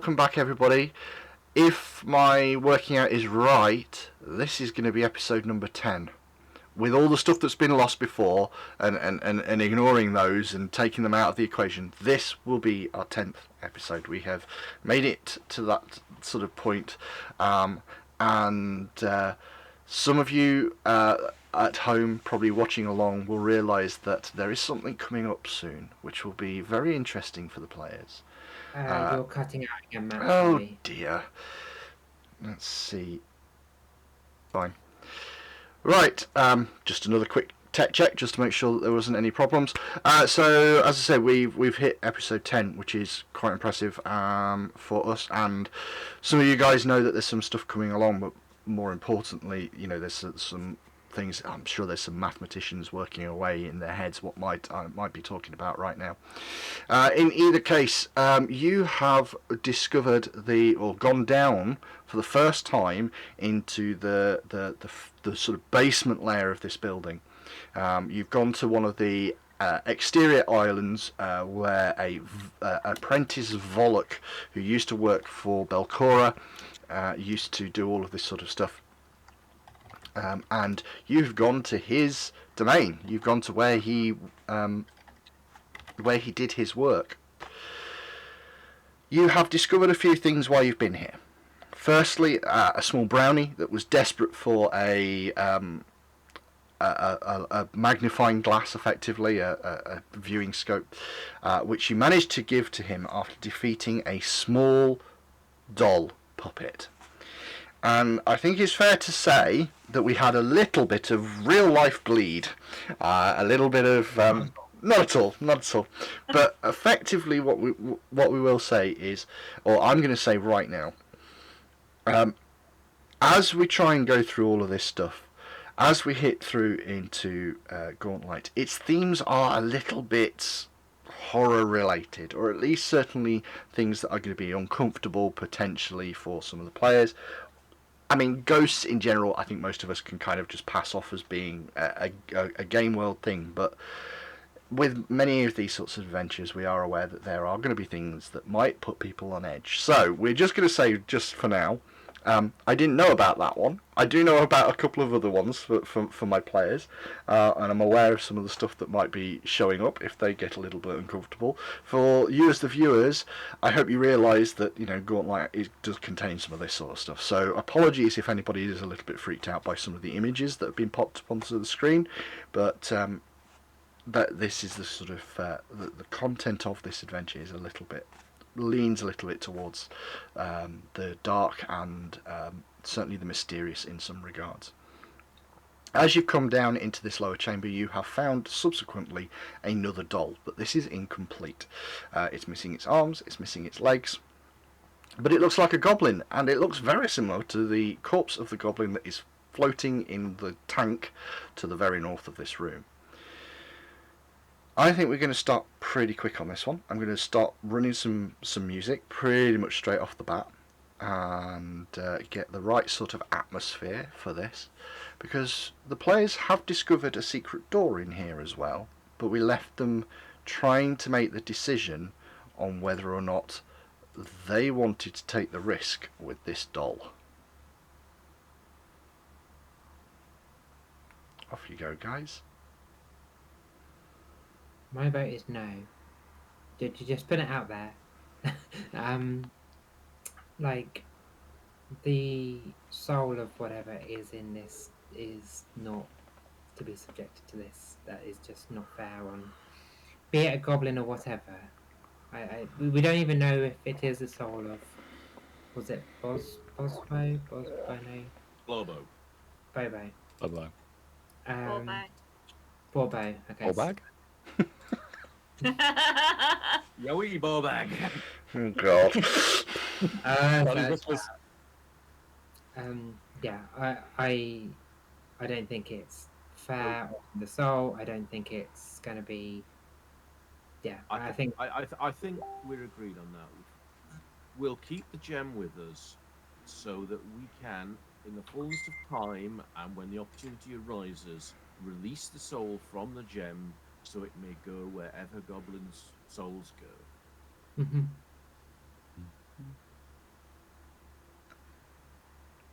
welcome back, everybody. If my working out is right, this is going to be episode number 10. With all the stuff that's been lost before, and ignoring those and taking them out of the equation, this will be our 10th episode. We have made it to that sort of point, and some of you at home, probably watching along, will realise that there is something coming up soon, which will be very interesting for the players. You're cutting out again, Matt. Oh Sorry. dear. Let's see. Fine. Right, just another quick tech check just to make sure that there wasn't any problems. So, as I said, we've hit episode 10, which is quite impressive for us. And some of you guys know that there's some stuff coming along, but more importantly, you know, there's some things. I'm sure there's some mathematicians working away in their heads what I might be talking about right now. In either case, you have discovered or gone down for the first time into the sort of basement layer of this building. You've gone to one of the exterior islands where a apprentice Volok, who used to work for Belcora, used to do all of this sort of stuff. And you've gone to his domain. You've gone to where he did his work. You have discovered a few things while you've been here. Firstly, a small brownie that was desperate for a magnifying glass, effectively, a viewing scope, which you managed to give to him after defeating a small doll puppet. And I think it's fair to say that we had a little bit of real life bleed, a little bit of not at all. But effectively, what we will say is, or I'm going to say right now, as we try and go through all of this stuff, as we hit through into Gauntlet, its themes are a little bit horror related, or at least certainly things that are going to be uncomfortable potentially for some of the players. I mean, ghosts in general, I think most of us can kind of just pass off as being a game world thing, but with many of these sorts of adventures, we are aware that there are going to be things that might put people on edge. So, we're just going to say, just for now, I didn't know about that one. I do know about a couple of other ones for my players, and I'm aware of some of the stuff that might be showing up if they get a little bit uncomfortable. For you as the viewers, I hope you realise that, you know, Gauntlet does contain some of this sort of stuff. So apologies if anybody is a little bit freaked out by some of the images that have been popped up onto the screen, but this is the sort of the content of this adventure is leans a little bit towards the dark and certainly the mysterious in some regards. As you've come down into this lower chamber, you have found subsequently another doll, but this is incomplete. It's missing its arms, it's missing its legs, but it looks like a goblin, and it looks very similar to the corpse of the goblin that is floating in the tank to the very north of this room. I think we're going to start pretty quick on this one. I'm going to start running some music pretty much straight off the bat and get the right sort of atmosphere for this, because the players have discovered a secret door in here as well, but we left them trying to make the decision on whether or not they wanted to take the risk with this doll. Off you go, guys. My vote is no. Did you just put it out there? Like, the soul of whatever is in this is not to be subjected to this. That is just not fair on, be it a goblin or whatever. We don't even know if it is the soul of, was it Bobo? Lobo. Bobo. Bobo. Bobo. Okay. Bag? Yowie Bobag. Oh God. Yeah, I don't think it's fair on the soul. I don't think it's going to be. Yeah, I think we're agreed on that. We'll keep the gem with us so that we can, in the fullness of time and when the opportunity arises, release the soul from the gem so it may go wherever goblins' souls go. Mm-hmm.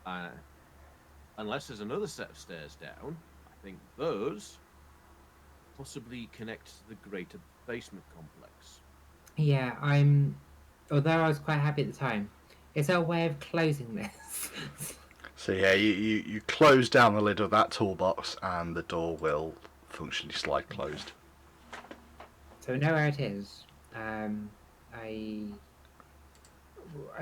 Unless there's another set of stairs down, I think those possibly connect to the greater basement complex. Yeah, although I was quite happy at the time, is there a way of closing this? So yeah, you close down the lid of that toolbox and the door will functionally slide closed. So we know where it is. I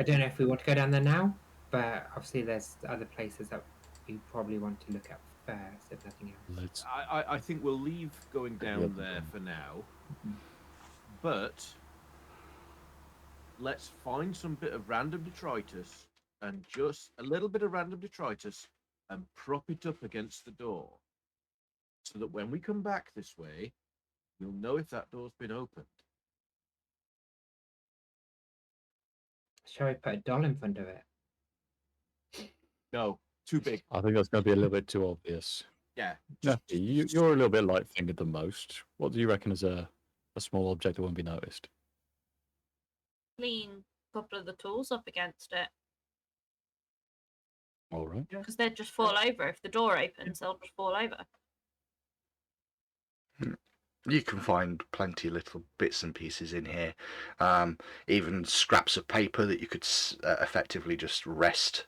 don't know if we want to go down there now, but obviously there's other places that we probably want to look at first, if nothing else. Let's I think we'll leave going down Yep. there for now, Mhm. but let's find some bit of random detritus and just a little bit of random detritus and prop it up against the door so that when we come back this way, we'll know if that door's been opened. Shall we put a doll in front of it? No, too big. I think that's going to be a little bit too obvious. Yeah. No, you're a little bit light-fingered than most. What do you reckon is a small object that won't be noticed? Lean a couple of the tools up against it All right. because they'd just fall over. If the door opens, they'll just fall over. You can find plenty of little bits and pieces in here, even scraps of paper that you could effectively just rest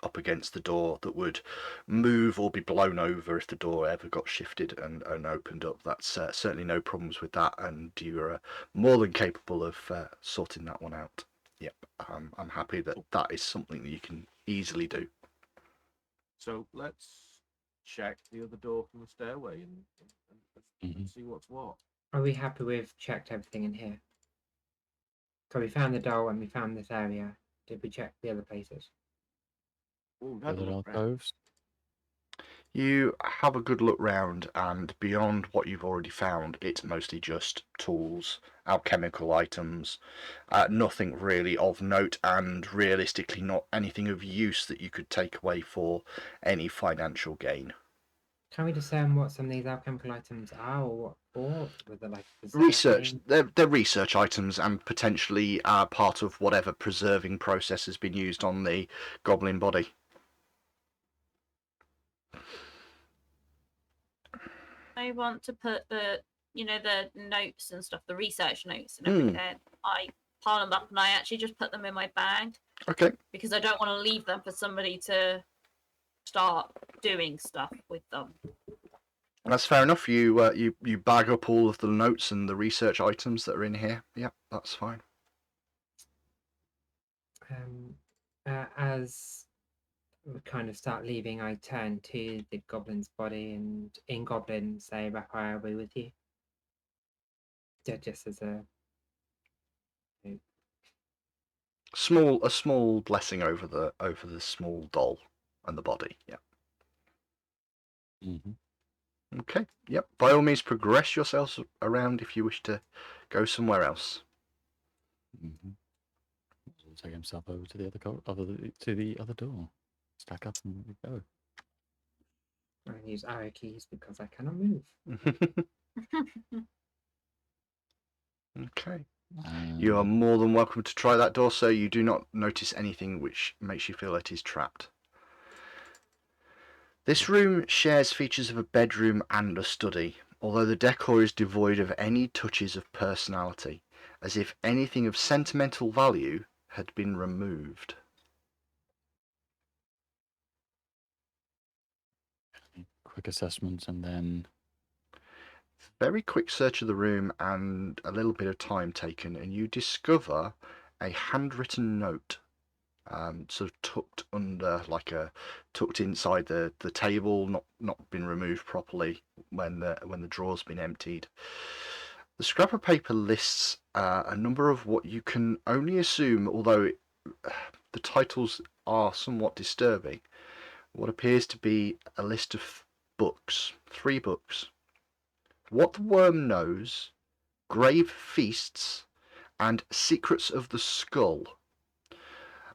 up against the door that would move or be blown over if the door ever got shifted and opened up. That's certainly no problems with that, and you're more than capable of sorting that one out. Yep, I'm happy that that is something that you can easily do. So let's check the other door from the stairway and see what's what. Are we happy with checked everything in here? So we found the doll and we found this area. Did we check the other places? Oh, we've had a Other look round. alcoves? You have a good look round, and beyond what you've already found, it's mostly just tools, alchemical items, nothing really of note, and realistically not anything of use that you could take away for any financial gain. Can we discern what some of these alchemical items are or what for? Whether like Research, preserving? they're research items and potentially part of whatever preserving process has been used on the goblin body. I want to put the notes and stuff, the research notes and everything. I pile them up and I actually just put them in my bag Okay. because I don't want to leave them for somebody to start doing stuff with them. That's fair enough. You bag up all of the notes and the research items that are in here. Yep, that's fine. As we kind of start leaving, I turn to the goblin's body and in goblin say, "Raphael, I'll be with you." Just as a A small blessing over the small doll and the body. Yeah. Mm-hmm. Okay. Yep. By all means, progress yourselves around if you wish to go somewhere else. Mm-hmm. He'll take himself over to the other door. Stack up and we go. I use arrow keys because I cannot move. Okay. You are more than welcome to try that door, sir. You do not notice anything which makes you feel it is trapped. This room shares features of a bedroom and a study, although the decor is devoid of any touches of personality, as if anything of sentimental value had been removed. Quick assessment and then... Very quick search of the room and a little bit of time taken, and you discover a handwritten note, sort of tucked inside the table, not been removed properly when the drawer's been emptied. The scrap of paper lists a number of what you can only assume, although the titles are somewhat disturbing, what appears to be a list of books, 3 books. What the Worm Knows, Grave Feasts, and Secrets of the Skull.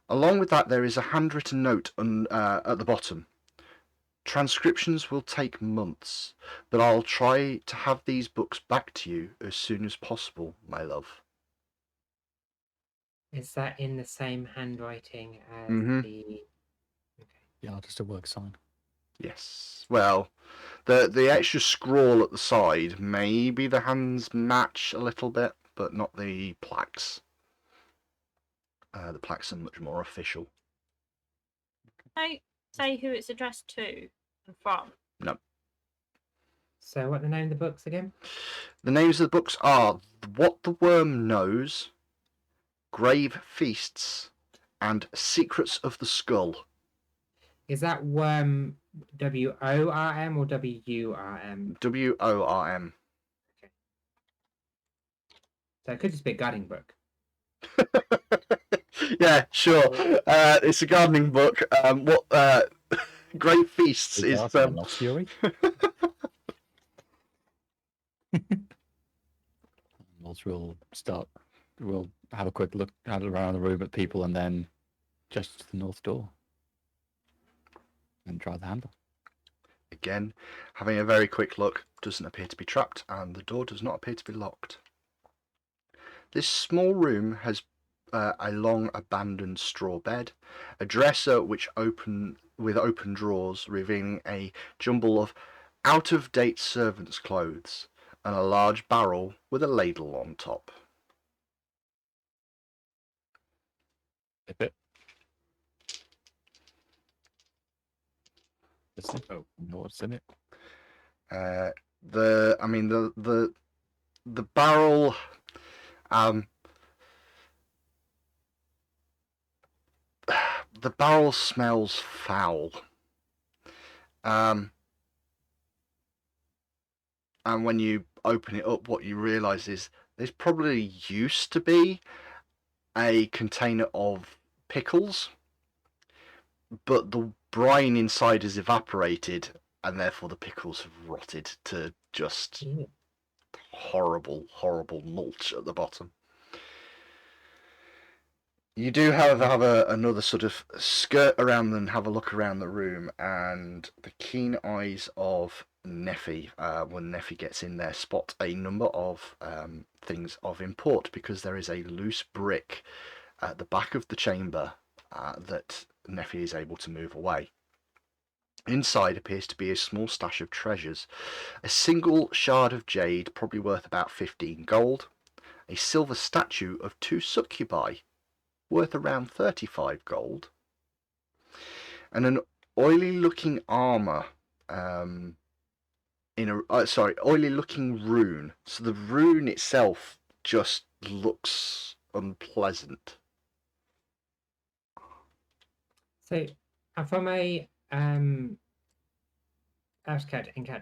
Along with that, there is a handwritten note at the bottom. Transcriptions will take months, but I'll try to have these books back to you as soon as possible, my love. Is that in the same handwriting as Mhm. the The artist at work sign. Yes. Well, the extra scrawl at the side, maybe the hands match a little bit, but not the plaques. The plaques are much more official. Can I say who it's addressed to and from? No. So what the name of the books again? The names of the books are What the Worm Knows, Grave Feasts, and Secrets of the Skull. Is that Worm WORM or WURM? WORM. So it could just be a gardening book. Yeah, sure. It's a gardening book. Grave Feasts is Lost Fury. We'll have a quick look around the room at people and then just to the north door and try the handle. Again, having a very quick look, doesn't appear to be trapped, and the door does not appear to be locked. This small room has a long abandoned straw bed, a dresser with open drawers revealing a jumble of out-of-date servants' clothes, and a large barrel with a ladle on top. Flip it. Listen. Oh, know what's in it? The barrel. The barrel smells foul. And when you open it up, what you realise is there's probably used to be a container of pickles, but the brine inside has evaporated, and therefore the pickles have rotted to just horrible, horrible mulch at the bottom. You do, however, have another sort of skirt around and have a look around the room, and the keen eyes of Neffy, when Neffy gets in there, spot a number of things of import, because there is a loose brick at the back of the chamber that Neffy is able to move away. Inside appears to be a small stash of treasures. A single shard of jade, probably worth about 15 gold. A silver statue of 2 succubi, worth around 35 gold. And an oily-looking armour, oily-looking rune. So the rune itself just looks unpleasant. So, from a encounter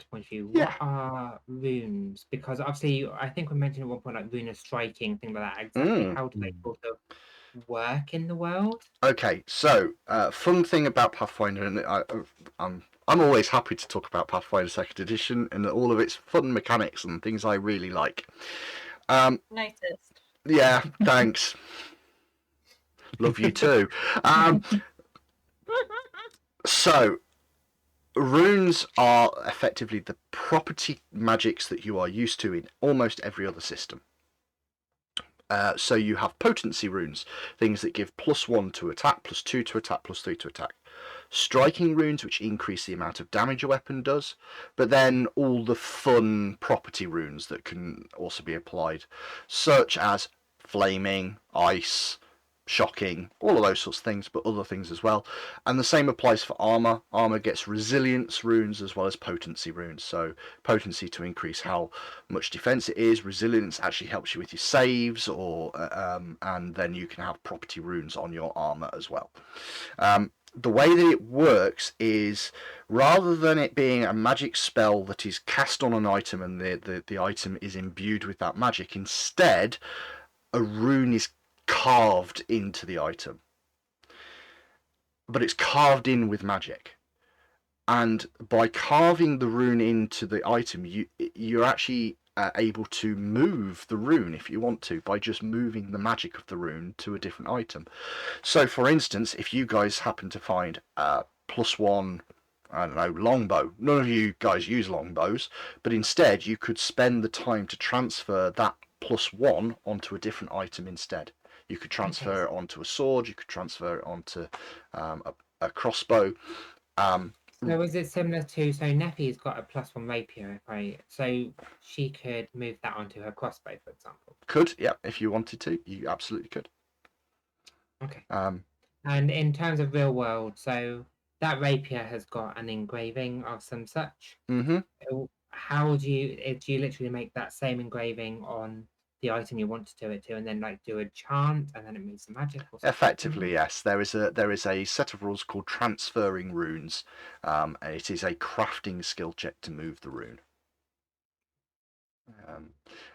point of view, Yeah. what are runes? Because obviously, I think we mentioned at one point like rune of striking, things like that. Exactly how do they sort of work in the world? Okay, so fun thing about Pathfinder, and I'm always happy to talk about Pathfinder 2nd Edition and all of its fun mechanics and things I really like. Noticed. Yeah, thanks. Love you too. So, runes are effectively the property magics that you are used to in almost every other system. So you have potency runes, things that give +1 to attack, +2 to attack, +3 to attack. Striking runes, which increase the amount of damage a weapon does, but then all the fun property runes that can also be applied, such as flaming, ice, shocking, all of those sorts of things, but other things as well. And the same applies for armor. Armor gets resilience runes as well as potency runes. So potency to increase how much defense it is. Resilience actually helps you with your saves, and then you can have property runes on your armor as well. The way that it works is, rather than it being a magic spell that is cast on an item and the item is imbued with that magic, instead a rune is carved into the item, but it's carved in with magic, and by carving the rune into the item, you're actually able to move the rune if you want to, by just moving the magic of the rune to a different item. So for instance, if you guys happen to find +1, I don't know, longbow, none of you guys use longbows, but instead you could spend the time to transfer that +1 onto a different item instead. You could transfer it onto a sword, you could transfer it onto a crossbow, So is it similar to, so Neffy's got a +1 rapier, right? So she could move that onto her crossbow, for example. Could, yeah, if you wanted to, you absolutely could. Okay. Um, And in terms of real world, so that rapier has got an engraving of some such. hmm How do you literally make that same engraving on the item you want to do it to, and then like do a chant, and then it moves the magic? Or something? Effectively, yes. There is a set of rules called transferring runes. And it is a crafting skill check to move the rune.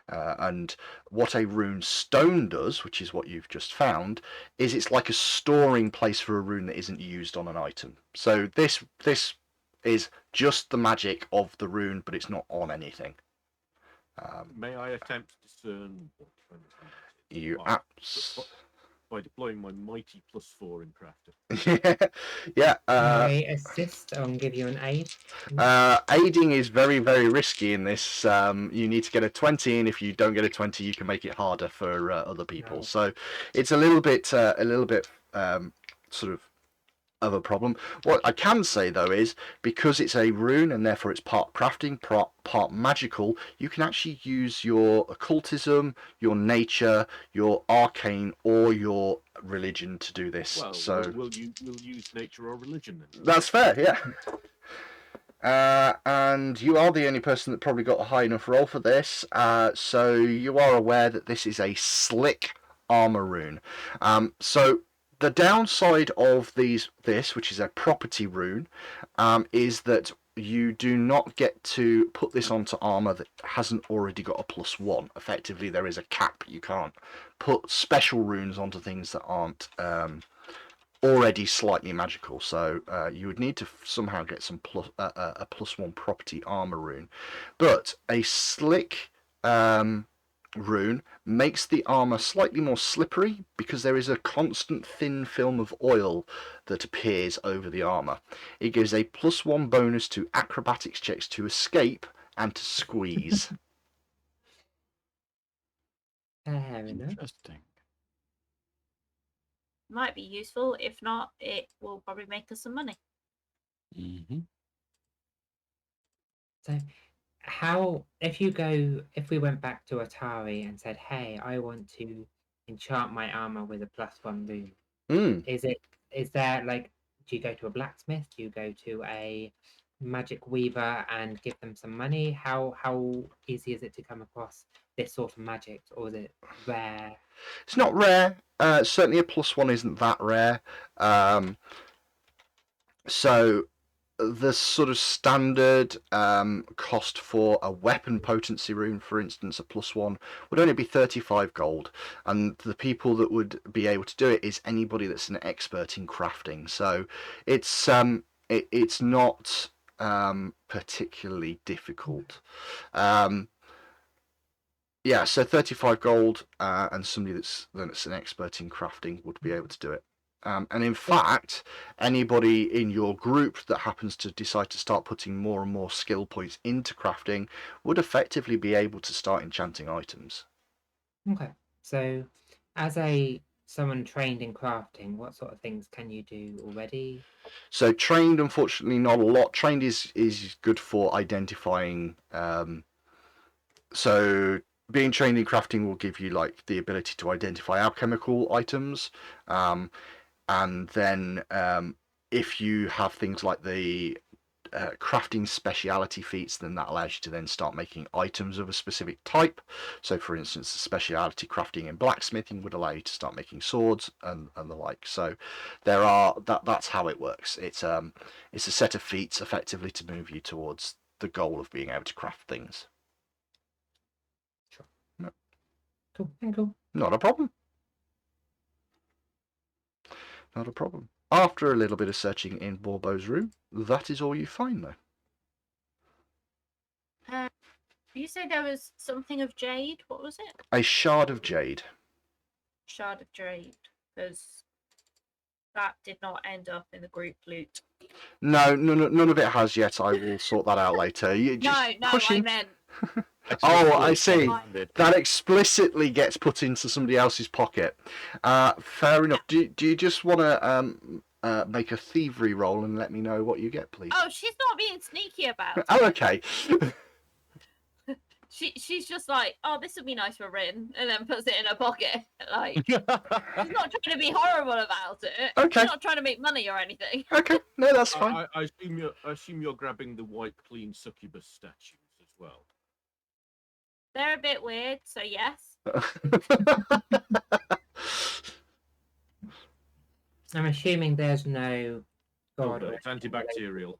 And what a rune stone does, which is what you've just found, is it's like a storing place for a rune that isn't used on an item. So this is just the magic of the rune, but it's not on anything. May I attempt to discern what kind of rune it is? You by deploying my mighty +4 in crafting. yeah. I assist and give you an aid. Aiding is very, very risky in this. You need to get a 20, and if you don't get a 20, you can make it harder for other people. No. So it's a little bit sort of a problem. What I can say though is, because it's a rune and therefore it's part crafting, part magical, you can actually use your occultism, your nature, your arcane, or your religion to do this. Well, so we'll use nature or religion then. that's fair, yeah. And you are the only person that probably got a high enough roll for this, so you are aware that this is a slick armor rune. So the downside of this, which is a property rune, is that you do not get to put this onto armor that hasn't already got a +1. Effectively, there is a cap. You can't put special runes onto things that aren't already slightly magical. So you would need to somehow get some a +1 property armor rune. But a slick rune makes the armor slightly more slippery because there is a constant thin film of oil that appears over the armor. It gives a +1 bonus to acrobatics checks to escape and to squeeze. Fair enough. Interesting. Might be useful. If not, it will probably make us some money. Mm-hmm. So how, if we went back to Atari and said, hey, I want to enchant my armor with a +1 rune, is there like, do you go to a blacksmith, do you go to a magic weaver and give them some money? How easy is it to come across this sort of magic, or is it rare? It's not rare. Certainly a +1 isn't that rare. So the sort of standard cost for a weapon potency rune, for instance, a +1, would only be 35 gold, and the people that would be able to do it is anybody that's an expert in crafting. So it's not particularly difficult. Yeah, so 35 gold, and somebody that's an expert in crafting would be able to do it. And in fact, anybody in your group that happens to decide to start putting more and more skill points into crafting would effectively be able to start enchanting items. Okay, so as someone trained in crafting, what sort of things can you do already? So trained, unfortunately, not a lot. Trained is good for identifying. So being trained in crafting will give you like the ability to identify alchemical items. And then if you have things like the crafting speciality feats, then that allows you to then start making items of a specific type. So for instance, the speciality crafting in blacksmithing would allow you to start making swords and the like. So that's how it works. It's a set of feats effectively to move you towards the goal of being able to craft things. Sure. No. Cool. Not a problem. Not a problem. After a little bit of searching in Borbo's room, that is all you find, though. You say there was something of jade. What was it? A shard of jade. Shard of jade, because that did not end up in the group loot. No, none of it has yet. I will sort that out later. You just No, pushing... I meant. Oh, I see. Minded. That explicitly gets put into somebody else's pocket. Fair enough. Do you just want to make a thievery roll and let me know what you get, please. Oh, she's not being sneaky about it. Oh, okay. She's just like, oh, this would be nice for Rin, and then puts it in her pocket. Like, she's not trying to be horrible about it. Okay. She's not trying to make money or anything. Okay, no, that's fine. I assume you're grabbing the white, clean succubus statues as well. They're a bit weird, so yes. I'm assuming there's no Oh, god. no, or it's antibacterial.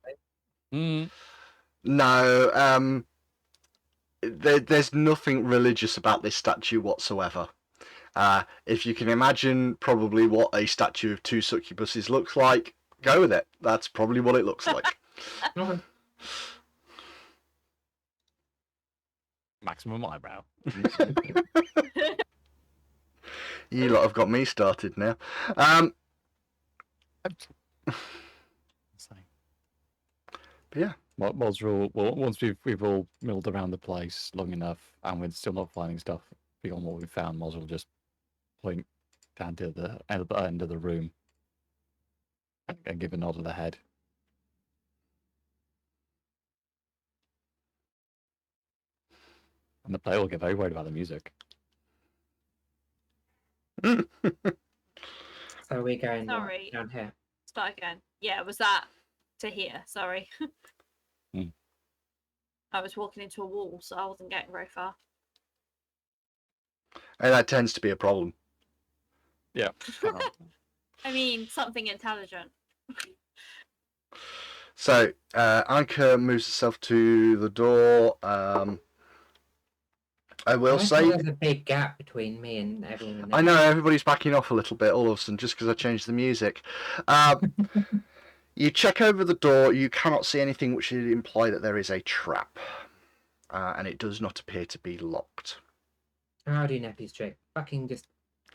No, there's nothing religious about this statue whatsoever. If you can imagine probably what a statue of 2 succubuses looks like, go with it. That's probably what it looks like. Okay. Maximum eyebrow. You lot have got me started now. Insane. But yeah. Mods rule. Well, once we've all milled around the place long enough, and we're still not finding stuff beyond what we found, Mods will just point down to the end of the room and give a nod of the head. And the player will get very worried about the music. So we're going Sorry. down here. Start again. Yeah, was that to here? Sorry. I was walking into a wall, so I wasn't getting very far. And that tends to be a problem. Yeah. I mean, something intelligent. So, Anka moves herself to the door. I will say... There's a big gap between me and everyone. I know, everybody's backing off a little bit all of a sudden just because I changed the music. You check over the door, you cannot see anything which would imply that there is a trap. And it does not appear to be locked. How do Neppy's trick? Fucking just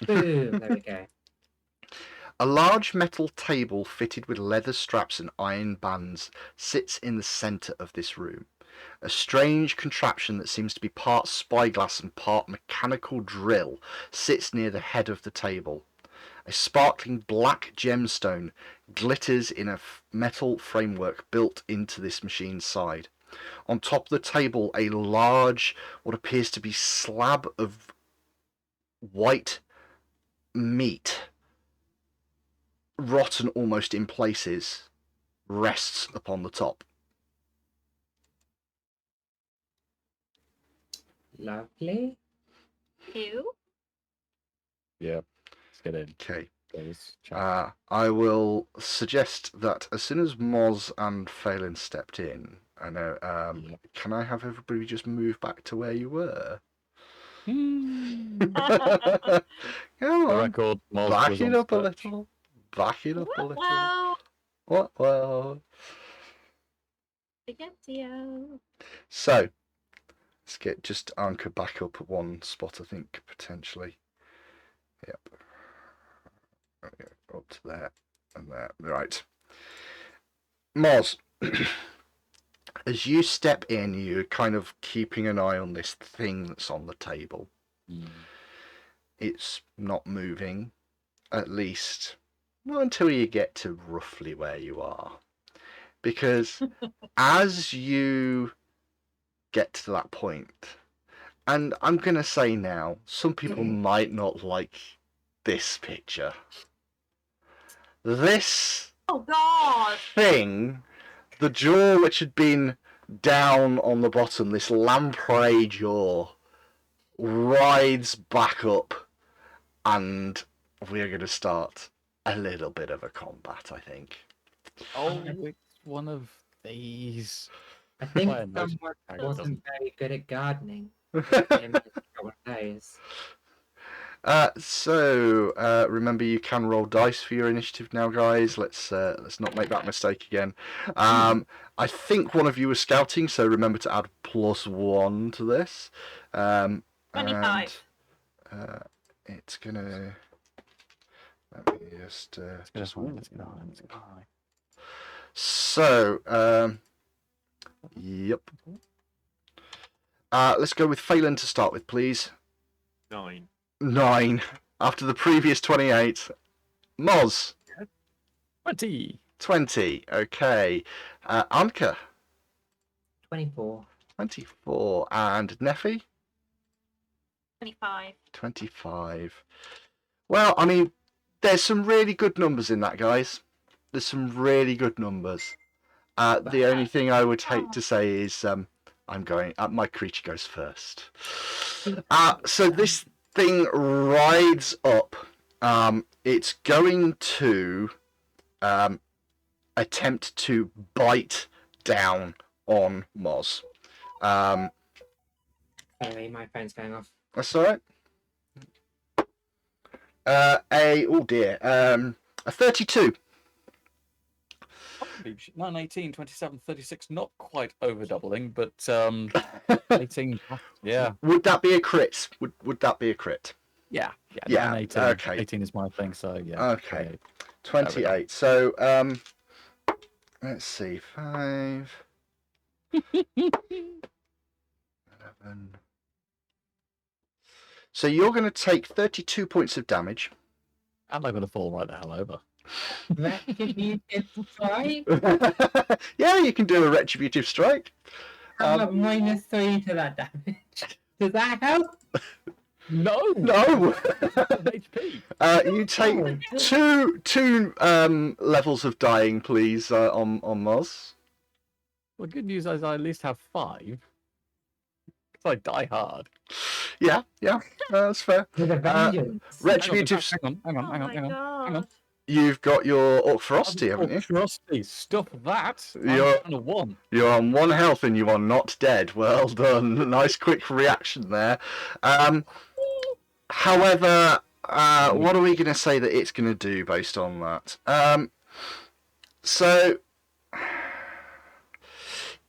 boom, there we go. A large metal table fitted with leather straps and iron bands sits in the centre of this room. A strange contraption that seems to be part spyglass and part mechanical drill sits near the head of the table. A sparkling black gemstone glitters in a metal framework built into this machine's side. On top of the table, a large, what appears to be slab of white meat, rotten almost in places, rests upon the top. Lovely. Ew. Yeah. Let's get in. Okay. Let's chat. I will suggest that as soon as Moz and Phelan stepped in, I know. Can I have everybody just move back to where you were? Come For on, record, Moz back was it on up a search. little. Back it up a little. Well, What? Well. Spaghetti-o. So, let's get just Anka back up at one spot, I think, potentially. Yep. Okay, up to there and there. Right. Moz, as you step in, you're kind of keeping an eye on this thing that's on the table. It's not moving, at least not until you get to roughly where you are. Because as you get to that point, and I'm going to say now, some people might not like this picture. This Oh God! thing, the jaw which had been down on the bottom, this lamprey jaw, rides back up, and we're going to start a little bit of a combat, I think. Oh, it's one of these. I think Well, most someone characters wasn't very good at gardening. So remember, you can roll dice for your initiative now, guys. Let's not make that mistake again. I think one of you was scouting, so remember to add +1 to this. 25. And, it's gonna. Let me just. Let's go. So, yep. Let's go with Phelan to start with, please. 9. 9 after the previous 28. Moz. 20. 20. Okay. Anka, 24. 24. And Neffy, 25. 25. Well, I mean, there's some really good numbers in that, guys. There's some really good numbers. The only thing I would hate to say is I'm going. My creature goes first. So this thing rides up. It's going to attempt to bite down on Moz. Sorry, my phone's going off. That's all right. Oh dear. A 32. 9, 18, 27, 36. Not quite over doubling, but 18. Yeah. Would that be a crit? Would that be a crit? Yeah. Yeah, 9, 18. okay. 18 is my thing, so yeah. Okay. 28. So let's see. 5. 11. So you're going to take 32 points of damage. And I'm going to fall right the hell over. Retributive strike? Yeah, you can do a retributive strike. I'm at -3 to that damage. Does that help? No! HP. You take two levels of dying, please, on Moz. Well, good news is I at least have 5. Because I die hard. Yeah, that's fair. With a vengeance. Retributive. Hang on. You've got your Orc Ferocity, haven't you? Ferocity, stuff that. You're- I'm on 1. You're on 1 health and you are not dead. Well done. Nice quick reaction there. However, what are we going to say that it's going to do based on that? So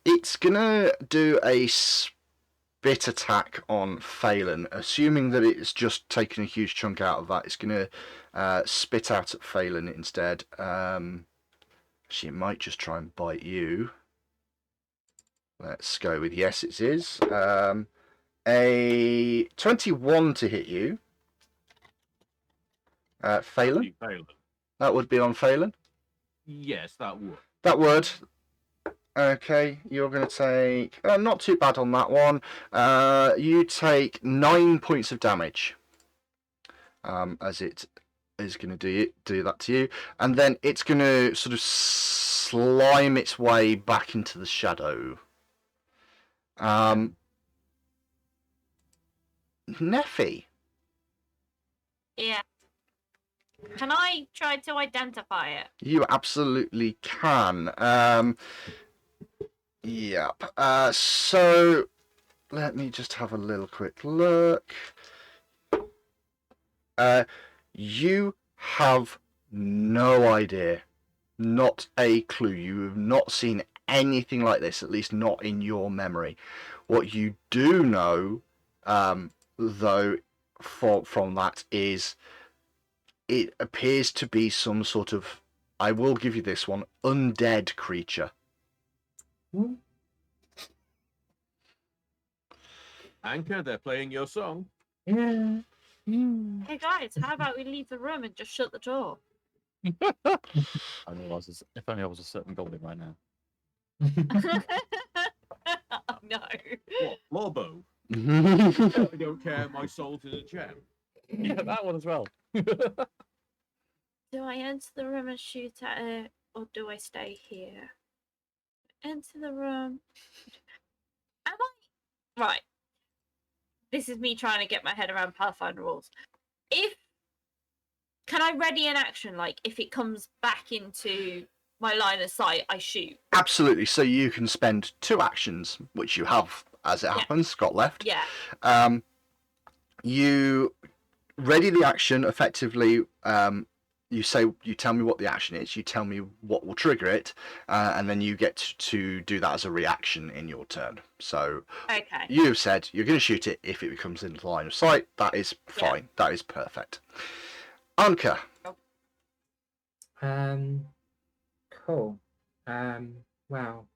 it's going to do a spit attack on Phelan, assuming that it's just taken a huge chunk out of that. It's going to spit out at Phelan instead. She might just try and bite you. Let's go with yes, it is. A 21 to hit you. Phelan? That would be on Phelan. Yes, that would. That would. Okay, you're going to take... not too bad on that one. You take 9 points of damage. As it is going to do that to you. And then it's going to sort of slime its way back into the shadow. Neffy. Yeah. Can I try to identify it? You absolutely can. Yep. So let me just have a little quick look. You have no idea. Not a clue. You have not seen anything like this, at least not in your memory. What you do know, though, from that is it appears to be some sort of, I will give you this one, undead creature. Anchor, they're playing your song. Yeah. Hey guys, how about we leave the room and just shut the door? If only I was a certain goblin right now. Oh, no. What, Lorbo? I don't care, my soul's in a gem. Yeah, that one as well. Do I enter the room and shoot at it, or do I stay here? Enter the room. Am I... Right. This is me trying to get my head around Pathfinder rules. Can I ready an action, like, if it comes back into my line of sight, I shoot? Absolutely. So you can spend 2 actions, which you have, as it happens, got left. Yeah. You ready the action effectively. You tell me what the action is. You tell me what will trigger it, and then you get to do that as a reaction in your turn. So Okay. you've said you're going to shoot it if it becomes into the line of sight. That is fine. That is perfect. Anka. Cool. Well,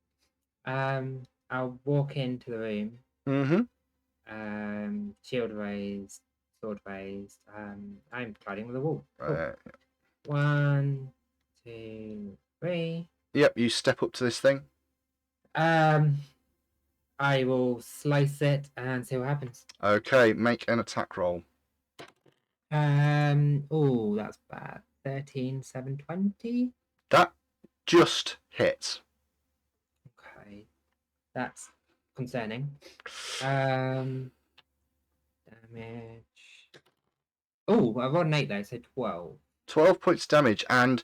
I'll walk into the room. Mm-hmm. Shield raised, sword raised. I'm fighting with the wall. Cool. Uh, 1, 2, 3. Yep, you step up to this thing. I will slice it and see what happens. Okay, make an attack roll. Oh, that's bad. 13, 7, 20. That just hits. Okay, that's concerning. Damage. Oh, I rolled an 8 though, so 12. 12 points damage, and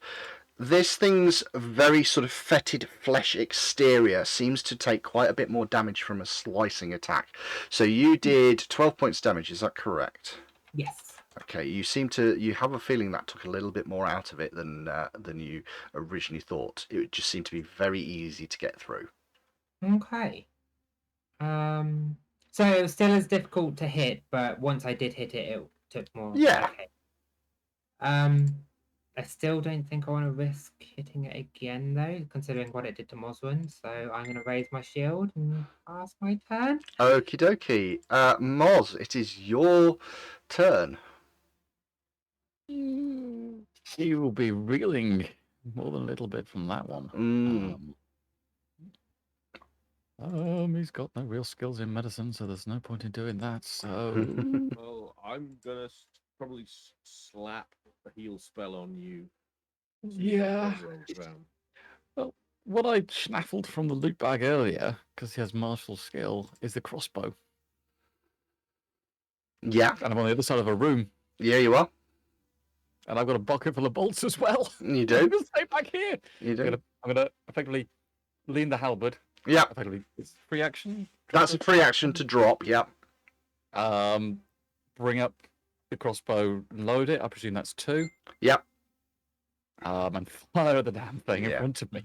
this thing's very sort of fetid flesh exterior seems to take quite a bit more damage from a slicing attack. So you did 12 points damage, is that correct? Yes. Okay, you have a feeling that took a little bit more out of it than you originally thought. It just seemed to be very easy to get through. Okay. So it was still as difficult to hit, but once I did hit it, it took more. Yeah. Okay. I still don't think I want to risk hitting it again, though, considering what it did to Moswin. So I'm going to raise my shield and pass my turn. Okie dokie. Moz, it is your turn. You will be reeling more than a little bit from that one. He's got no real skills in medicine, so there's no point in doing that. So, Well, I'm gonna probably slap a heal spell on you. yeah. Well, what I snaffled from the loot bag earlier, because he has martial skill, is the crossbow. Yeah. And I'm on the other side of a room. Yeah, you are. And I've got a bucket full of bolts as well. You do. I'm going to stay back here. You do. I'm gonna effectively lean the halberd. Yeah. Effectively, it's free action. That's a free action to drop. Yeah. Bring up the crossbow, load it. I presume that's 2. Yeah. And fire the damn thing in front of me.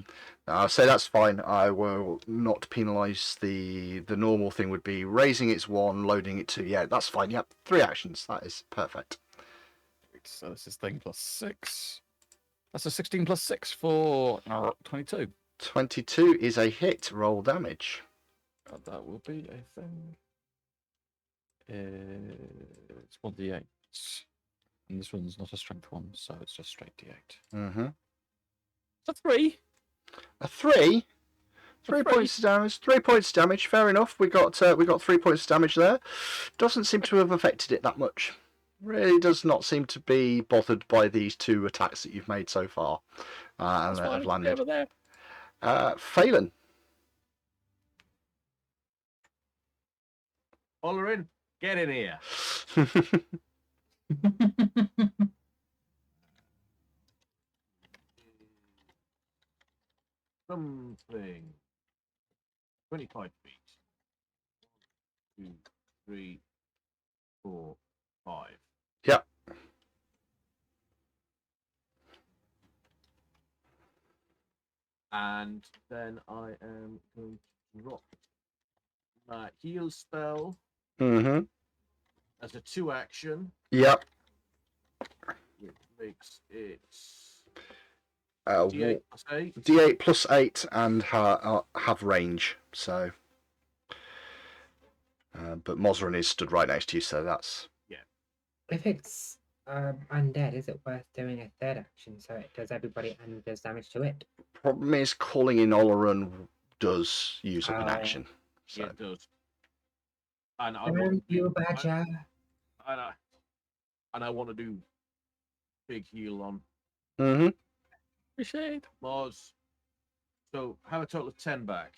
I'll say that's fine. I will not penalise the normal thing would be raising its 1, loading it 2. Yeah, that's fine. Yep, 3 actions. That is perfect. So this is thing plus 6. That's a 16 plus 6 for 22. 22 is a hit. Roll damage. That will be a thing. It's 1d8. And this one's not a strength one, so it's just straight d8. Mm-hmm. It's a 3. A 3? 3 points of damage. 3 points damage. Fair enough. We got 3 points of damage there. Doesn't seem to have affected it that much. Really does not seem to be bothered by these 2 attacks that you've made so far, and that have landed. Over there. Phelan. Hollerin, get in here. Something. 25 feet. 1, 2, 3, 4, 5. Yep. And then I am going to drop my heal spell Mm-hmm. as a 2 action, Yep. which makes it D8 D8 plus 8. D8 plus 8 and have range. So, but Mosrin is stood right next to you, so that's. If it's undead, is it worth doing a 3rd action so it does everybody and does damage to it? Problem is, calling in Oleron does use up an action. So. Yeah, it does. And I want You badger. and I want to do big heal on Mm-hmm. Appreciate. Mars. So have a total of 10 back.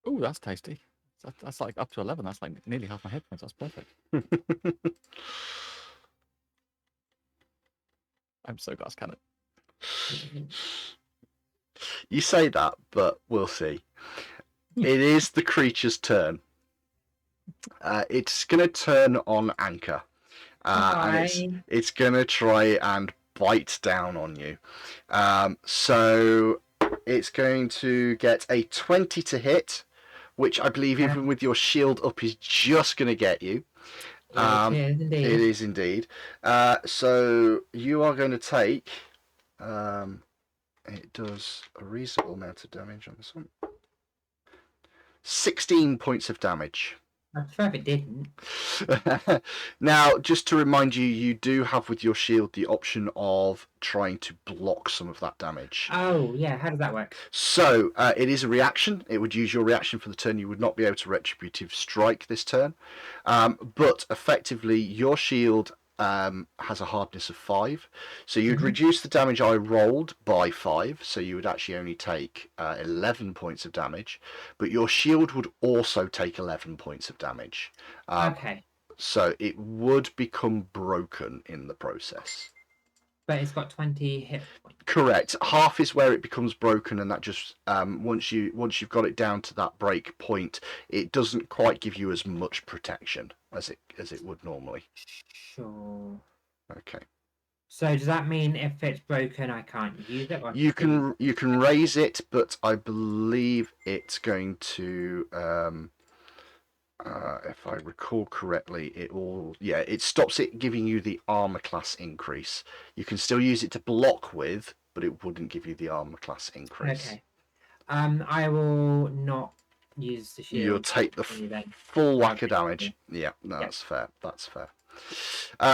Oh, that's tasty. That's like up to 11. That's like nearly half my hit points. That's perfect. I'm so glass cannon. You say that, but we'll see. It is the creature's turn. It's going to turn on Anchor. And it's going to try and bite down on you. So it's going to get a 20 to hit, which I believe even with your shield up is just going to get you. It is indeed. So you are going to take... it does a reasonable amount of damage on this one. 16 points of damage. I prefer if it didn't. Now, just to remind you, you do have with your shield the option of trying to block some of that damage. Oh, yeah. How does that work? So, it is a reaction. It would use your reaction for the turn. You would not be able to retributive strike this turn. But effectively, your shield has a hardness of 5. So you'd reduce the damage I rolled by 5. So you would actually only take 11 points of damage. But your shield would also take 11 points of damage. Okay. So it would become broken in the process. But it's got 20 hit points. Correct. Half is where it becomes broken, and that just once you've got it down to that break point, it doesn't quite give you as much protection as it would normally. Sure. Okay. So does that mean if it's broken, I can't use it? Or You can raise it, but I believe it's going to. If I recall correctly, it stops it giving you the armor class increase. You can still use it to block with, but it wouldn't give you the armor class increase. Okay. I will not use the shield. You'll take the full whack of damage. Yeah, no, that's fair. That's fair.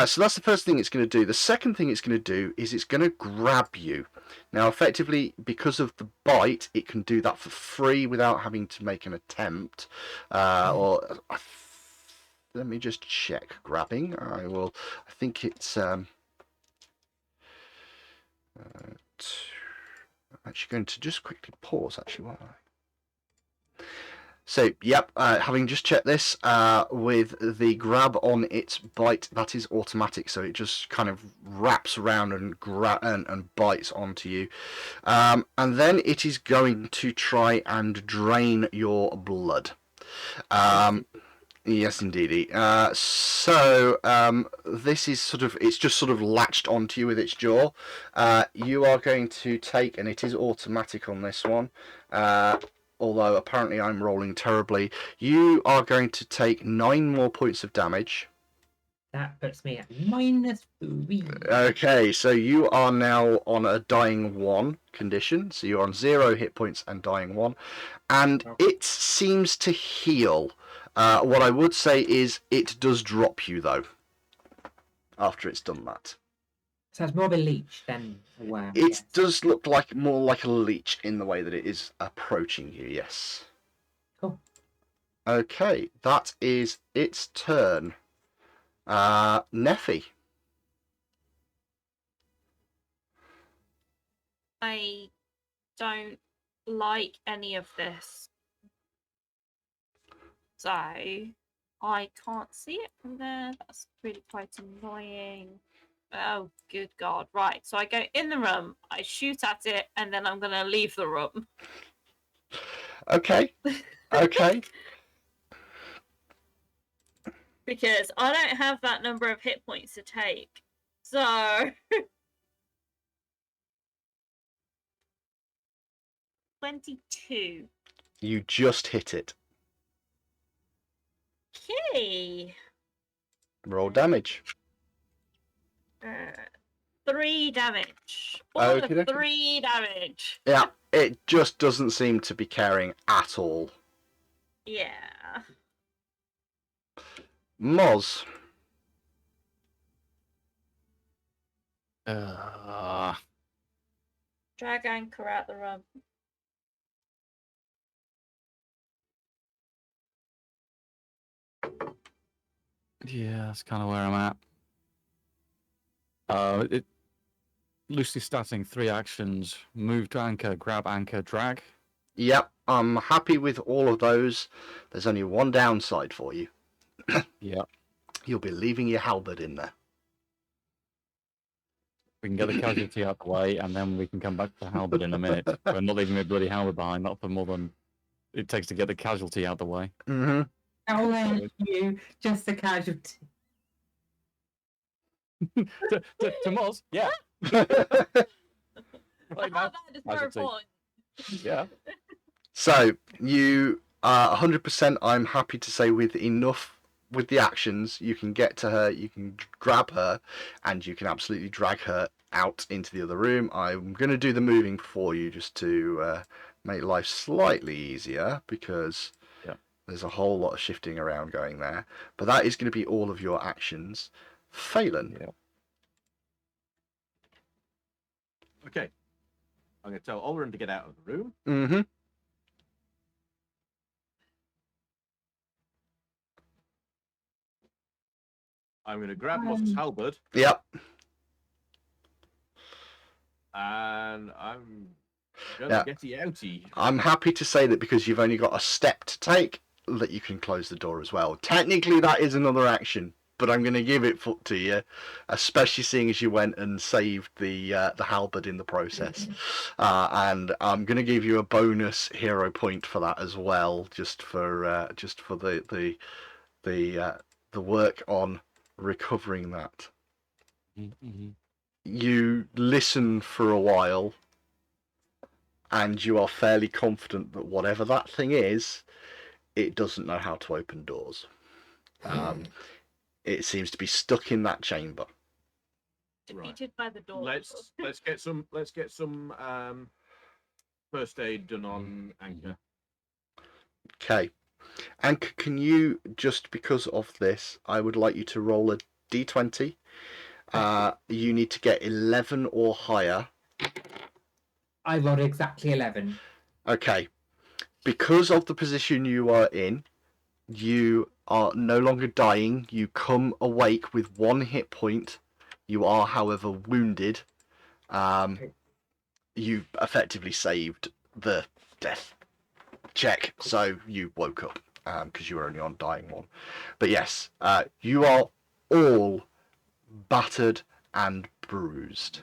So that's the first thing it's going to do. The second thing it's going to do is it's going to grab you. Now, effectively, because of the bite, it can do that for free without having to make an attempt. Let me just check grabbing. I think it's. I'm actually going to just quickly pause. Actually, while So, yep, having just checked this, with the grab on its bite, that is automatic, so it just kind of wraps around and bites onto you. And then it is going to try and drain your blood. Yes, indeedy. This is it's just sort of latched onto you with its jaw. You are going to take, and it is automatic on this one, although apparently I'm rolling terribly, you are going to take 9 more points of damage. That puts me at -3. Okay, so you are now on a dying 1 condition. So you're on 0 hit points and dying 1. And it seems to heal. What I would say is it does drop you, though, after it's done that. So it's more of a leech than a worm. It does look more like a leech in the way that it is approaching you, yes. Cool. Okay, that is its turn. Neffy. I don't like any of this. So I can't see it from there. That's really quite annoying. Oh, good God. Right. So I go in the room, I shoot at it, and then I'm going to leave the room. Okay. Okay. Because I don't have that number of hit points to take. So 22. You just hit it. Okay. Roll damage. 3 damage. Okey-dokey. 3 damage. Yeah, it just doesn't seem to be caring at all. Yeah. Moz. Drag anchor out the room. Yeah, that's kind of where I'm at. It loosely starting 3 actions: move to anchor, grab anchor, drag. Yep, I'm happy with all of those. There's only one downside for you. Yep. You'll be leaving your halberd in there. We can get the casualty out the way, and then we can come back to halberd in a minute. I'm not leaving my bloody halberd behind, not for more than it takes to get the casualty out the way. Mm-hmm. How are you? Just a casualty. to Moz, yeah. Right now, That is very casualty. important. Yeah. So, you are 100%, I'm happy to say, with the actions, you can get to her, you can grab her, and you can absolutely drag her out into the other room. I'm going to do the moving for you just to make life slightly easier, because There's a whole lot of shifting around going there. But that is going to be all of your actions. Phelan. Yeah. Okay. I'm going to tell Olren to get out of the room. Mm-hmm. I'm going to grab Moss's halberd, Yep. and I'm going Yeah. to get outie. I'm happy to say that because you've only got a step to take, that you can close the door as well. Technically, that is another action, but I'm going to give it to you, especially seeing as you went and saved the halberd in the process. And I'm going to give you a bonus hero point for that as well, just for the work on recovering that. Mm-hmm. You listen for a while, and you are fairly confident that whatever that thing is, it doesn't know how to open doors. It seems to be stuck in that chamber. Defeated by the door. Let's get some first aid done on Anchor. Okay. Anchor, can you, just because of this, I would like you to roll a d20. You need to get 11 or higher. I rolled exactly 11. Okay. Because of the position you are in, you are no longer dying. You come awake with 1 hit point. You are, however, wounded. You effectively saved the death check, so you woke up because you were only on dying 1. But yes, you are all battered and bruised.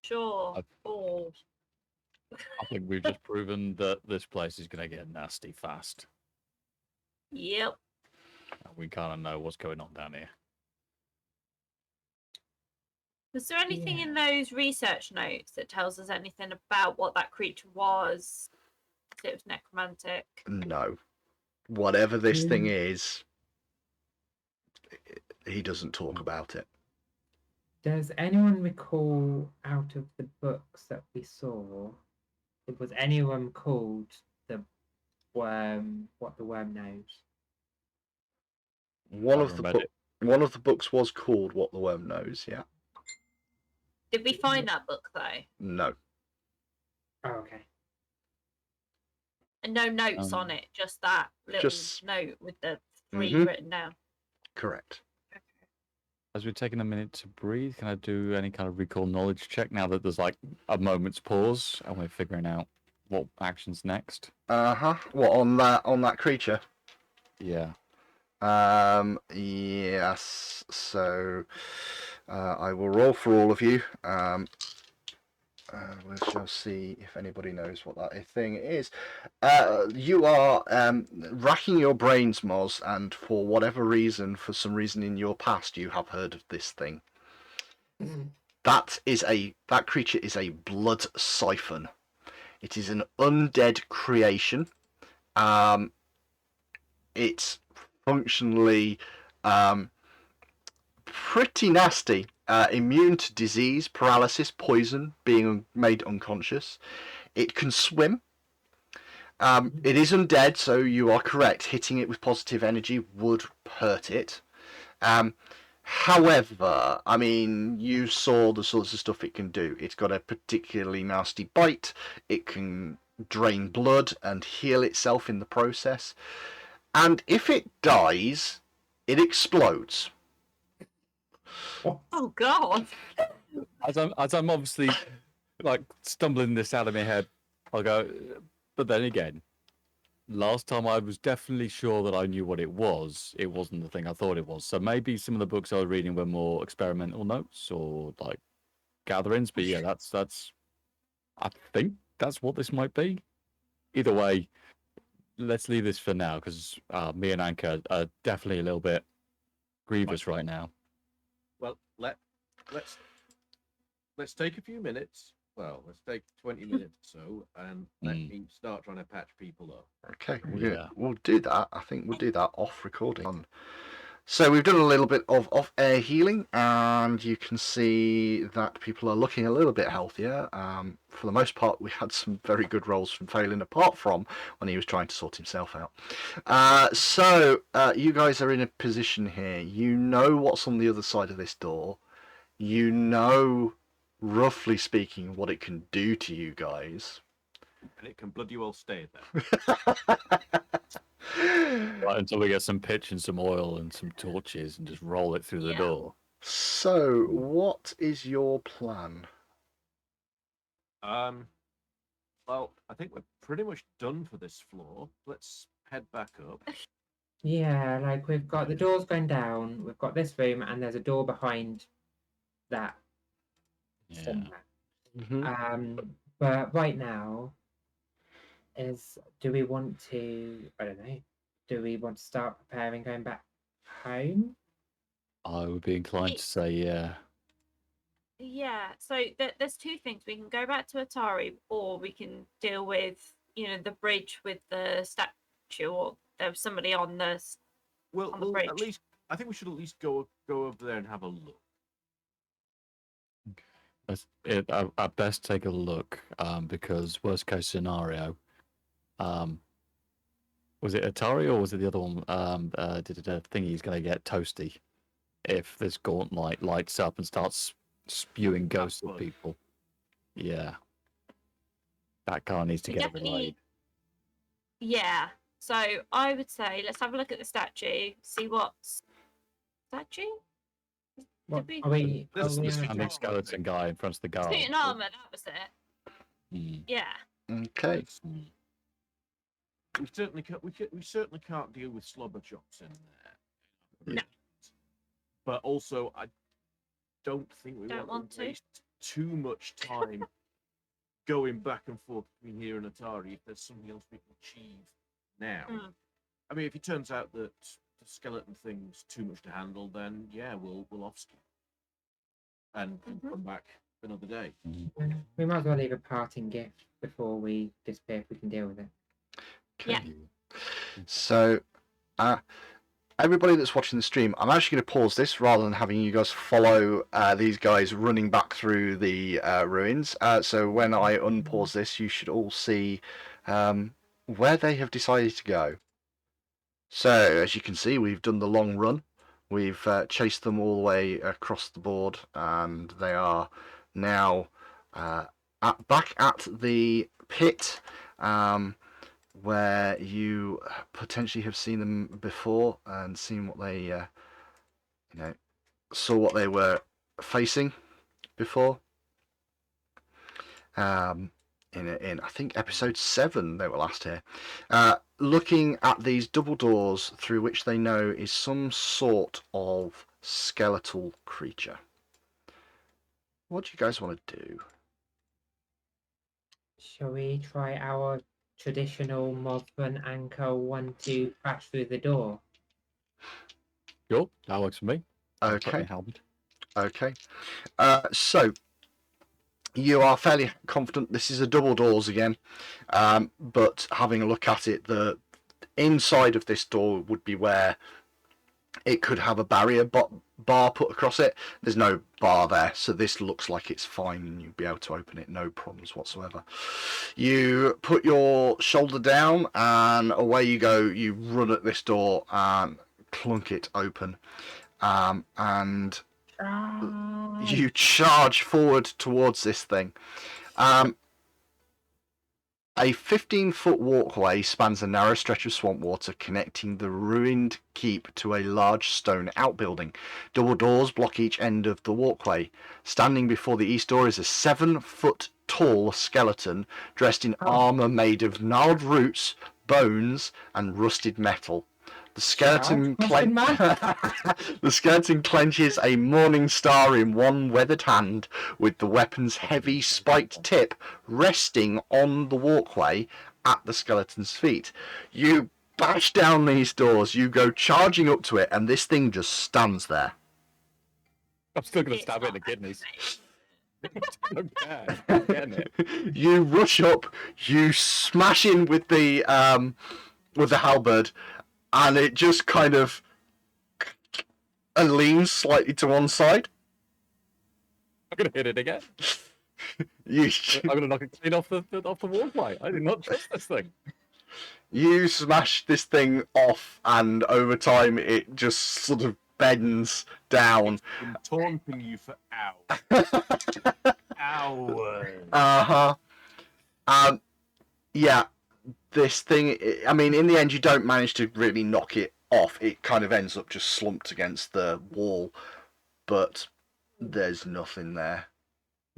Sure. All. I think we've just proven that this place is going to get nasty fast. Yep. We kind of know what's going on down here. Was there anything in those research notes that tells us anything about what that creature was? If it was necromantic? No. Whatever this thing is, he doesn't talk about it. Does anyone recall out of the books that we saw, was anyone called the worm, what the worm knows? One of the books was called What the Worm Knows, yeah. Did we find that book though? No. Oh, okay. And no notes on it, just that little note with the 3 written down. Correct. As we're taking a minute to breathe, can I do any kind of recall knowledge check now that there's like a moment's pause and we're figuring out what action's next? What, on that creature? Yeah. Yes. So I will roll for all of you. We shall see if anybody knows what that thing is. You are racking your brains, Moz, and for whatever reason, for some reason in your past, you have heard of this thing. That creature is a blood siphon. It is an undead creation. It's functionally pretty nasty. Immune to disease, paralysis, poison, being made unconscious. It can swim. It is undead, so you are correct. Hitting it with positive energy would hurt it. However, I mean, you saw the sorts of stuff it can do. It's got a particularly nasty bite. It can drain blood and heal itself in the process. And if it dies, it explodes. Oh God! As I'm obviously like stumbling this out of my head, I'll go. But then again, last time I was definitely sure that I knew what it was. It wasn't the thing I thought it was. So maybe some of the books I was reading were more experimental notes or like gatherings. But yeah, that's. I think that's what this might be. Either way, let's leave this for now because me and Anka are definitely a little bit grievous right now. Well, let's take a few minutes. Well, let's take 20 minutes or so, and let me start trying to patch people up. Okay, we'll do that. I think we'll do that off recording. So we've done a little bit of off-air healing, and you can see that people are looking a little bit healthier. For the most part, we had some very good rolls from Phelan, apart from when he was trying to sort himself out. So you guys are in a position here. You know what's on the other side of this door. You know, roughly speaking, what it can do to you guys. And it can bloody well stay there. Right, until we get some pitch and some oil and some torches and just roll it through the Yeah. door. So, what is your plan? Well, I think we're pretty much done for this floor. Let's head back up. Yeah, like we've got the doors going down, we've got this room, and there's a door behind that Yeah. somewhere. Mm-hmm. But right now, do we want to, I don't know, do we want to start preparing going back home? I would be inclined to say, yeah. Yeah, so there's two things. We can go back to Atari, or we can deal with, the bridge with the statue, or there was somebody on the Well, on the at bridge. least I think we should at least go over there and have a look. At best take a look, because worst case scenario, was it Atari or was it the other one? Thingy's going to get toasty if this gauntlet lights up and starts spewing ghosts at blood. people. Yeah, that car needs to We get definitely- away. Yeah, so I would say let's have a look at the statue, see what's statue. What, we- are we, This are is we the on a Standing track? skeleton guy in front of the garage. Suit and armor, that was it. Mm. Yeah. Okay. We certainly can't deal with slobber chops in there. No. But also, I don't think we Don't want to to. waste too much time going back and forth between here and Atari if there's something else we can achieve now. Mm. I mean, if it turns out that the skeleton thing's too much to handle, then yeah, we'll off skip and come back another day. We might as well leave a parting gift before we disappear if we can deal with it. Okay. Yeah. So, everybody that's watching the stream, I'm actually going to pause this rather than having you guys follow these guys running back through the ruins. So when I unpause this, you should all see where they have decided to go. So, as you can see, we've done the long run. We've chased them all the way across the board, and they are now back at the pit, where you potentially have seen them before and seen what they, saw what they were facing before. In I think episode 7 they were last here, looking at these double doors through which they know is some sort of skeletal creature. What do you guys want to do? Shall we try our traditional Mothman anchor 1-2 crash through the door? Sure, that works for me. I'll put my Okay. helmet. Okay. So you are fairly confident this is a double doors again, but having a look at it, the inside of this door would be where it could have a barrier bar put across it. There's no bar there, so this looks like it's fine and you'll be able to open it, no problems whatsoever. You put your shoulder down and away you go. You run at this door and clunk it open, and you charge forward towards this thing. A 15-foot walkway spans a narrow stretch of swamp water connecting the ruined keep to a large stone outbuilding. Double doors block each end of the walkway. Standing before the east door is a 7-foot tall skeleton dressed in armor made of gnarled roots, bones, and rusted metal. The skeleton, the skeleton clenches a morning star in one weathered hand, with the weapon's heavy spiked tip resting on the walkway at the skeleton's feet. You bash down these doors, you go charging up to it, and this thing just stands there. I'm still going to It's stab it in the not kidneys. Okay, I'm getting it. You rush up, you smash in with the halberd, and it just kind of and leans slightly to one side. I'm gonna hit it again. You I'm gonna knock it clean off the wall plate. I did not trust this thing. you smash this thing off, and over time it just sort of bends down. Been taunting you for hours. Hours. Yeah, this thing. I mean, in the end, you don't manage to really knock it off. It kind of ends up just slumped against the wall, but there's nothing there.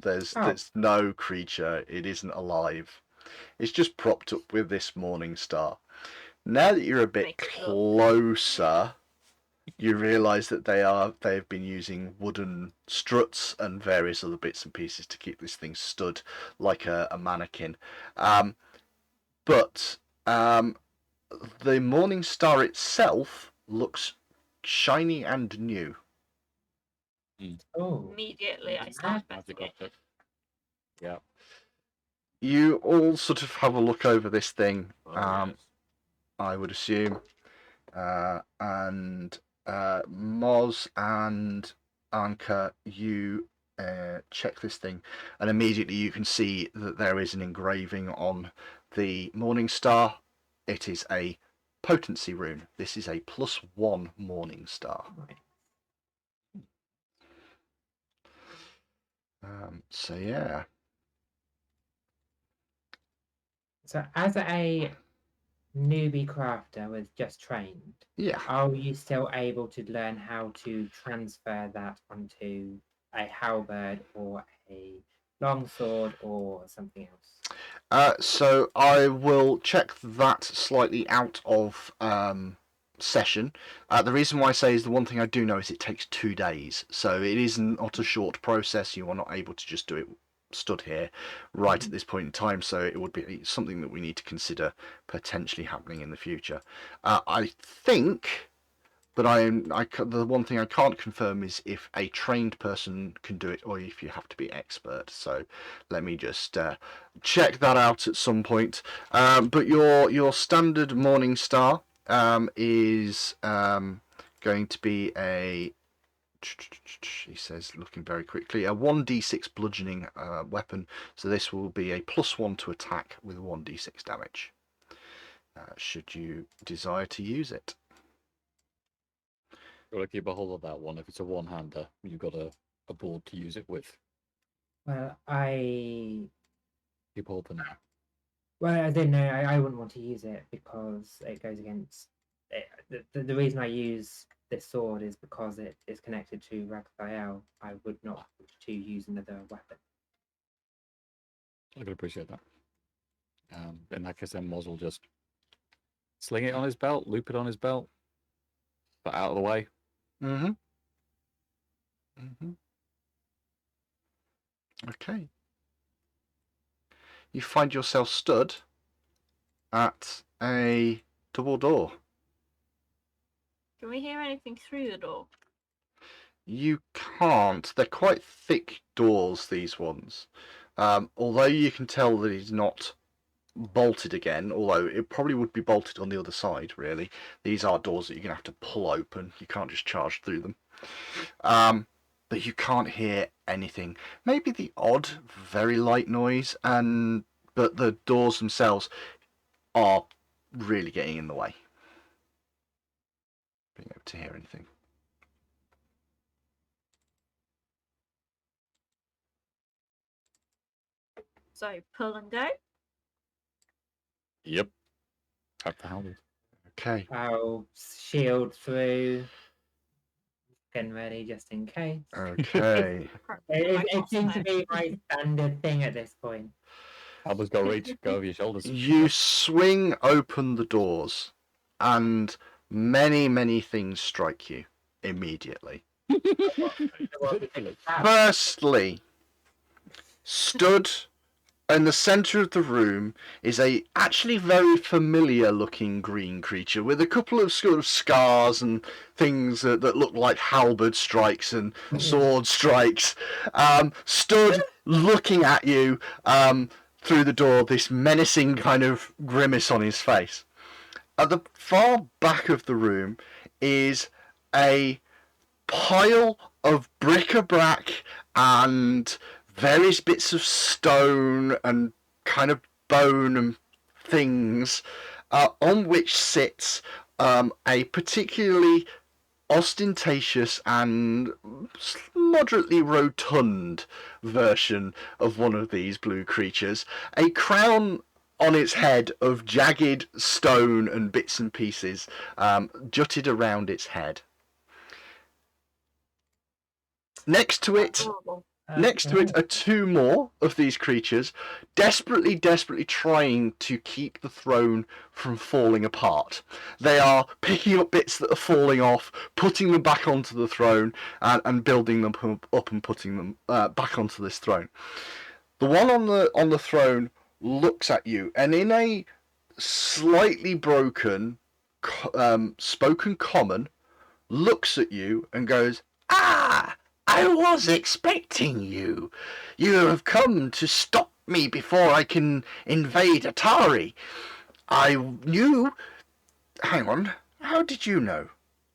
There's no creature. It isn't alive. It's just propped up with this morning star. Now that you're a bit closer, you realise that they've been using wooden struts and various other bits and pieces to keep this thing stood like a mannequin. But the morning star itself looks shiny and new. Oh, Immediately, I start Magic investigating. object. Yeah. You all sort of have a look over this thing, Yes. I would assume. And Moz and Anka, you check this thing, and immediately you can see that there is an engraving on the morning star. It is a potency rune. This is a +1 morning star. So yeah. so as a newbie crafter with just trained, Yeah. are you still able to learn how to transfer that onto a halberd or a longsword or something else? So I will check that slightly out of session. The reason why I say is the one thing I do know is it takes 2 days, so it is not a short process. You are not able to just do it stood here right at this point in time, so it would be something that we need to consider potentially happening in the future. I think, but the one thing I can't confirm is if a trained person can do it or if you have to be expert. So let me just check that out at some point. But your standard morning star is going to be a, he says, looking very quickly, a 1d6 bludgeoning weapon. So this will be a +1 to attack with 1d6 damage. Should you desire to use it. Gotta keep a hold of that one. If it's a one-hander, you've got a board to use it with. Well, Keep hold for now. Well, I didn't know. I wouldn't want to use it because it goes against. The reason I use this sword is because it is connected to Ragthael. I would not want to use another weapon. I can appreciate that. In that case, then Moz will just sling it on his belt, loop it on his belt, but out of the way. Okay. You find yourself stood at a double door. Can we hear anything through the door? You can't. They're quite thick doors, these ones. Although you can tell that it's not bolted again, although it probably would be bolted on the other side, really. These are doors that you're going to have to pull open. You can't just charge through them. But you can't hear anything. Maybe the odd, very light noise, but the doors themselves are really getting in the way. Being able to hear anything. So pull and go. Yep. Have the halberd. Okay. I'll shield through. Getting ready just in case. Okay. It seems to be my standard thing at this point. Halberd's got reach. Go over your shoulders. You swing open the doors, and many, many things strike you immediately. Firstly, stood in the centre of the room is a actually very familiar looking green creature with a couple of sort of scars and things that look like halberd strikes and sword strikes. Stood looking at you through the door, this menacing kind of grimace on his face. At the far back of the room is a pile of bric-a-brac and various bits of stone and kind of bone and things on which sits a particularly ostentatious and moderately rotund version of one of these blue creatures, a crown on its head of jagged stone and bits and pieces jutted around its head. Next to it are two more of these creatures, desperately trying to keep the throne from falling apart. They are picking up bits that are falling off, putting them back onto the throne, and building them up and putting them back onto this throne. The one on the throne looks at you, and in a slightly broken, spoken common, looks at you and goes, "Ah! I was expecting you. You have come to stop me before I can invade Atari. I knew... Hang on. How did you know?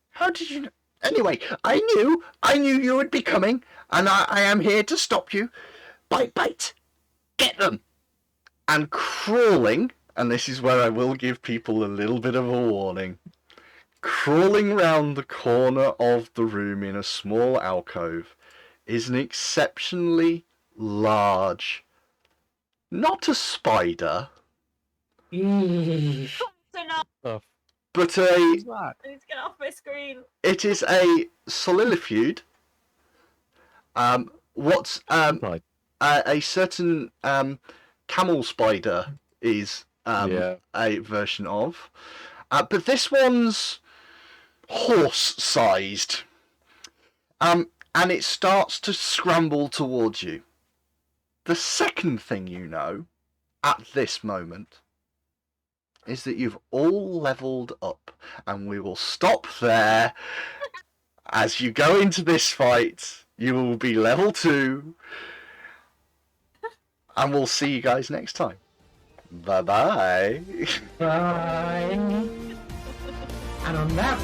How did you know? Anyway, I knew you would be coming, and I am here to stop you. Bite. Get them." And crawling, and this is where I will give people a little bit of a warning, crawling round the corner of the room in a small alcove is an exceptionally large, not a spider, Eesh. but Let's get off my screen. it is a solilifute. Right. A certain camel spider is Yeah. a version of, but this one's horse-sized, and it starts to scramble towards you. The second thing you know at this moment is that you've all leveled up, and we will stop there. As you go into this fight, you will be level 2, and we'll see you guys next time. Bye-bye. Bye. And on that